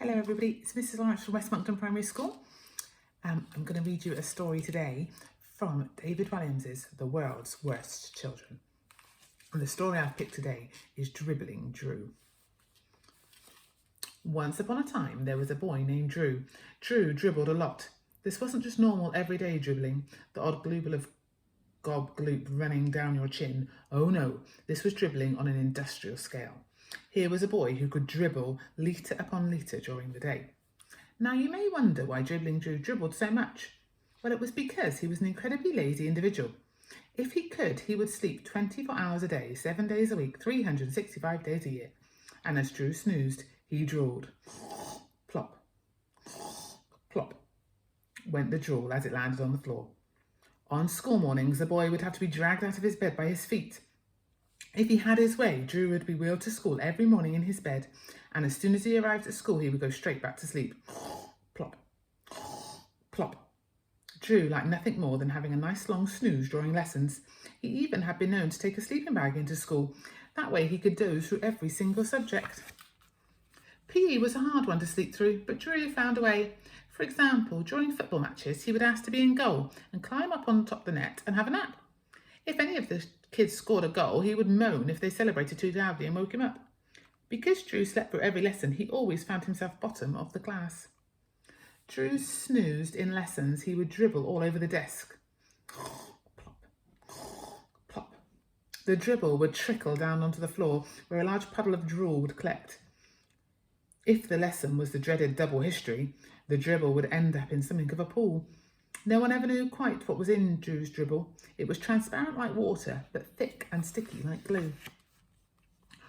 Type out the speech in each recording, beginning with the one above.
Hello everybody, it's Mrs Lawrence from West Monkton Primary School. I'm going to read you a story today from David Williams's The World's Worst Children. And the story I've picked today is Dribbling Drew. Once upon a time there was a boy named Drew. Drew dribbled a lot. This wasn't just normal everyday dribbling, the odd globule of gob gloop running down your chin. Oh no, this was dribbling on an industrial scale. Here was a boy who could dribble litre upon litre during the day. Now you may wonder why Dribbling Drew dribbled so much. Well, it was because he was an incredibly lazy individual. If he could, he would sleep 24 hours a day, 7 days a week, 365 days a year. And as Drew snoozed, he drawled. Plop, plop, went the drawl as it landed on the floor. On school mornings, the boy would have to be dragged out of his bed by his feet. If he had his way, Drew would be wheeled to school every morning in his bed, and as soon as he arrived at school, he would go straight back to sleep. Plop, plop. Drew liked nothing more than having a nice long snooze during lessons. He even had been known to take a sleeping bag into school. That way he could doze through every single subject. PE was a hard one to sleep through, but Drew found a way. For example, during football matches, he would ask to be in goal and climb up on top of the net and have a nap. If any of the kids scored a goal, he would moan if they celebrated too loudly and woke him up. Because Drew slept through every lesson, he always found himself bottom of the class. Drew snoozed in lessons. He would dribble all over the desk. Plop, plop. The dribble would trickle down onto the floor, where a large puddle of drool would collect. If the lesson was the dreaded double history, the dribble would end up in something of a pool. No one ever knew quite what was in Drew's dribble. It was transparent like water, but thick and sticky like glue.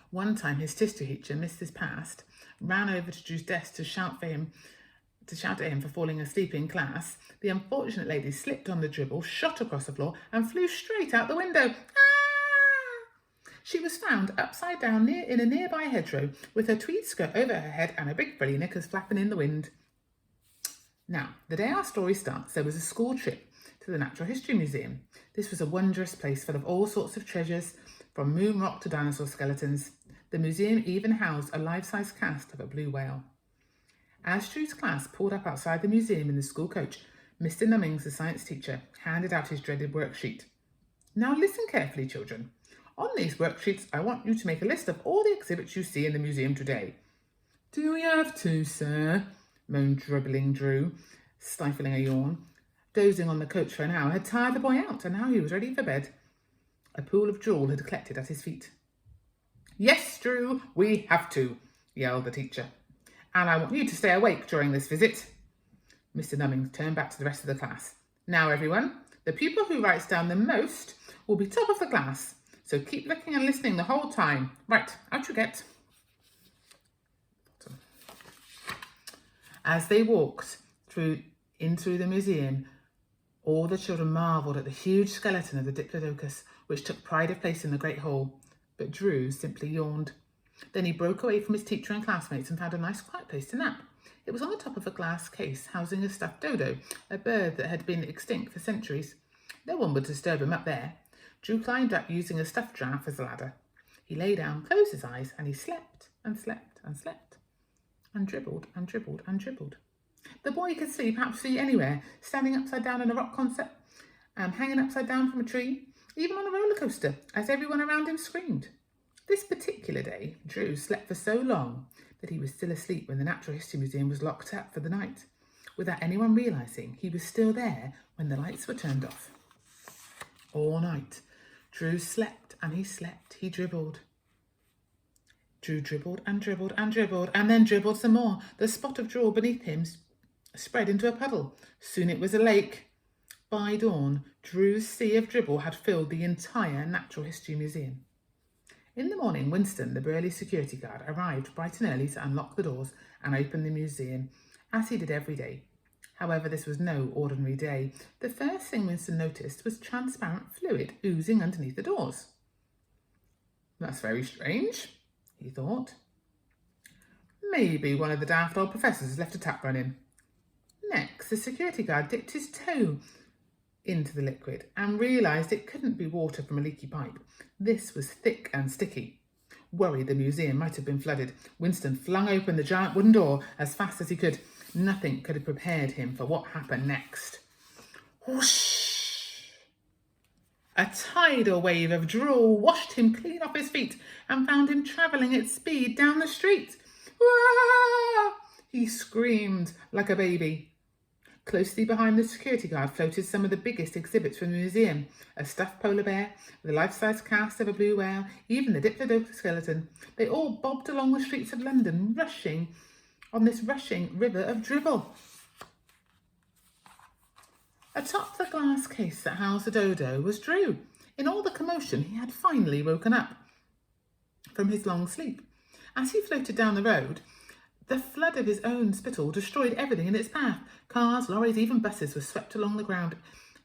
One time his history teacher, Mrs. Past, ran over to Drew's desk to shout at him for falling asleep in class. The unfortunate lady slipped on the dribble, shot across the floor, and flew straight out the window. Ah! She was found upside down in a nearby hedgerow, with her tweed skirt over her head and her big frilly knickers flapping in the wind. Now, the day our story starts, there was a school trip to the Natural History Museum. This was a wondrous place full of all sorts of treasures, from moon rock to dinosaur skeletons. The museum even housed a life-size cast of a blue whale. As Drew's class pulled up outside the museum in the school coach, Mr. Nummings, the science teacher, handed out his dreaded worksheet. Now listen carefully, children. On these worksheets, I want you to make a list of all the exhibits you see in the museum today. Do we have to, sir? Moaned Dribbling Drew, stifling a yawn. Dozing on the coach for an hour had tired the boy out, and now he was ready for bed. A pool of drool had collected at his feet. Yes, Drew, we have to, yelled the teacher. And I want you to stay awake during this visit. Mr. Nummings turned back to the rest of the class. Now, everyone, the pupil who writes down the most will be top of the class. So keep looking and listening the whole time. Right, out you get. As they walked in through the museum, all the children marvelled at the huge skeleton of the Diplodocus, which took pride of place in the great hall. But Drew simply yawned. Then he broke away from his teacher and classmates and found a nice quiet place to nap. It was on the top of a glass case housing a stuffed dodo, a bird that had been extinct for centuries. No one would disturb him up there. Drew climbed up using a stuffed giraffe as a ladder. He lay down, closed his eyes, and he slept and slept and slept. And dribbled and dribbled and dribbled. The boy could sleep absolutely anywhere, standing upside down in a rock concert, hanging upside down from a tree, even on a roller coaster, as everyone around him screamed. This particular day, Drew slept for so long that he was still asleep when the Natural History Museum was locked up for the night, without anyone realising he was still there when the lights were turned off. All night, Drew slept and he slept, he dribbled. Drew dribbled and dribbled and dribbled, and then dribbled some more. The spot of drool beneath him spread into a puddle. Soon it was a lake. By dawn, Drew's sea of dribble had filled the entire Natural History Museum. In the morning, Winston, the burly security guard, arrived bright and early to unlock the doors and open the museum, as he did every day. However, this was no ordinary day. The first thing Winston noticed was transparent fluid oozing underneath the doors. That's very strange, he thought. Maybe one of the daft old professors has left a tap running. Next, the security guard dipped his toe into the liquid and realised it couldn't be water from a leaky pipe. This was thick and sticky. worried the museum might have been flooded. Winston flung open the giant wooden door as fast as he could. Nothing could have prepared him for what happened next. Whoosh! A tidal wave of drool washed him clean off his feet and found him travelling at speed down the street. Wah! He screamed like a baby. Closely behind the security guard floated some of the biggest exhibits from the museum. A stuffed polar bear, the life-size cast of a blue whale, even the Diplodocus skeleton. They all bobbed along the streets of London, rushing river of dribble. Atop the glass case that housed the dodo was Drew. In all the commotion, he had finally woken up from his long sleep. As he floated down the road, the flood of his own spittle destroyed everything in its path. Cars, lorries, even buses were swept along the ground,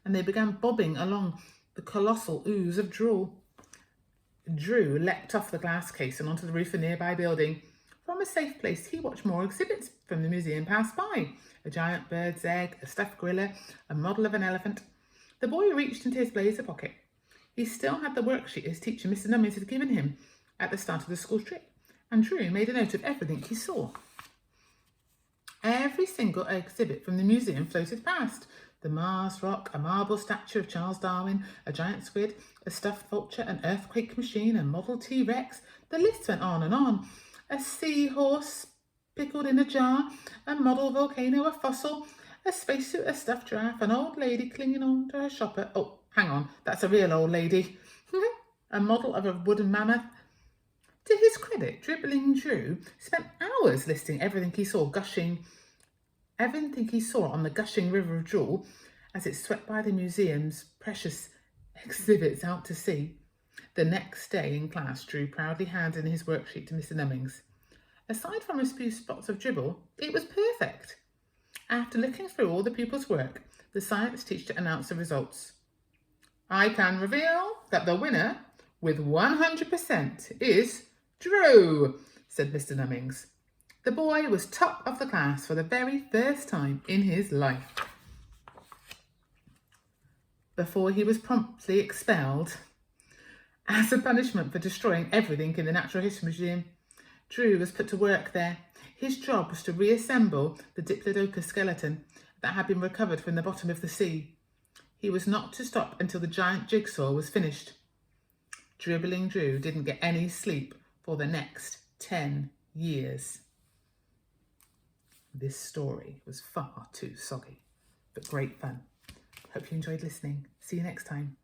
and they began bobbing along the colossal ooze of drool. Drew leapt off the glass case and onto the roof of a nearby building. From a safe place, he watched more exhibits from the museum pass by. A giant bird's egg, a stuffed gorilla, a model of an elephant. The boy reached into his blazer pocket. He still had the worksheet his teacher, Mr. Nummings, had given him at the start of the school trip, and Drew made a note of everything he saw. Every single exhibit from the museum floated past. The Mars rock, a marble statue of Charles Darwin, a giant squid, a stuffed vulture, an earthquake machine, a model T-Rex. The list went on and on. A seahorse pickled in a jar, a model volcano, a fossil, a spacesuit, a stuffed giraffe, an old lady clinging on to her shopper. Oh, hang on, that's a real old lady. A model of a wooden mammoth. To his credit, Dribbling Drew spent hours listing everything he saw on the gushing river of drool as it swept by the museum's precious exhibits out to sea. The next day in class, Drew proudly handed in his worksheet to Mr. Nummings. Aside from a few spots of dribble, it was perfect. After looking through all the pupils' work, the science teacher announced the results. I can reveal that the winner, with 100%, is Drew, said Mr. Nummings. The boy was top of the class for the very first time in his life. Before he was promptly expelled as a punishment for destroying everything in the Natural History Museum, Drew was put to work there. His job was to reassemble the Diplodocus skeleton that had been recovered from the bottom of the sea. He was not to stop until the giant jigsaw was finished. Dribbling Drew didn't get any sleep for the next 10 years. This story was far too soggy, but great fun. Hope you enjoyed listening. See you next time.